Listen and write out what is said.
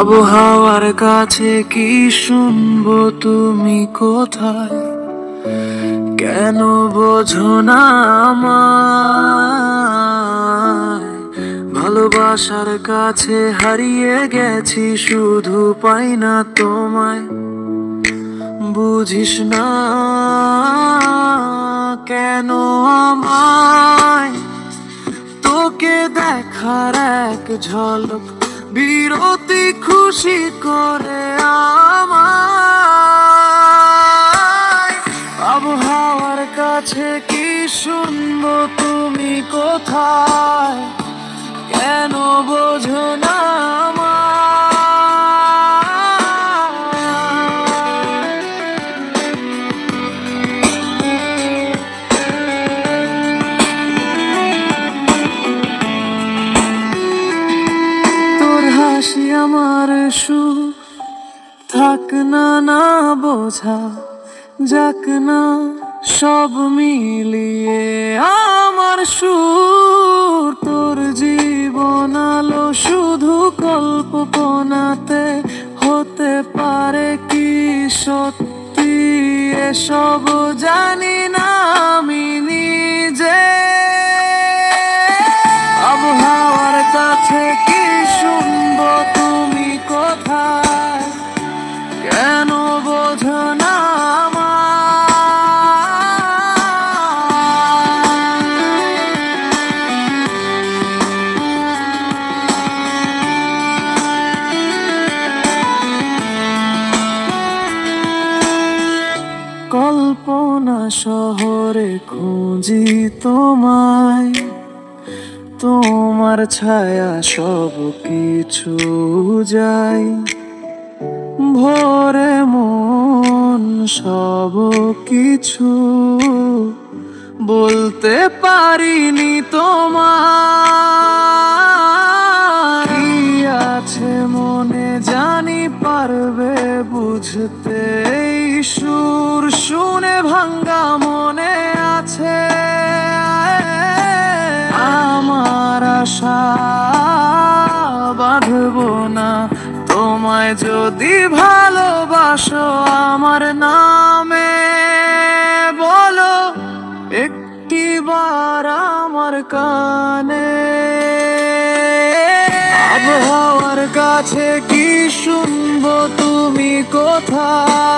আবহাওয়ার কাছে কি শুনবো তুমি কোথায়? কেন বোঝো না আমায়? ভালোবাসার কাছে হারিয়ে গেছি, শুধু পাই না তোমায়। বুঝিস না কেন আমায়? তোকে দেখার এক ঝলক বিরতি খুশি করে আমায়। আবহাওয়ার কাছে কি শুনবো তুমি কোথায়? কেন বোঝো না আমায়? তোর হাসি আমার সুর, থাক না না বোঝা, যাক না সব মিলিয়ে আমার সুর। তোর জীবন আলো শুধু কল্পনাতে, হতে পারে কি সত্যি এসব জানি না আমি নিজে। আবহাওয়ার কাছে কি শুনবো তুমি কোথায়? কেন বোঝো না কল্পনা শহরে খুঁজি তোমায়, তোমার ছায়া সব কিছু যাই ভরে মন সব কিছু বলতে পারিনি তোমার। কি আছে মনে জানি পারবে বুঝতে, এই সুর শুনে ভাঙ্গা মনে আছে আমার আশা বাঁধবো না তোমায় যদি ভালোবাসো আমার নামে। বলো একটিবার আমার কানে। আবহাওয়ার কাছে কি শুনবো তুমি কোথায়?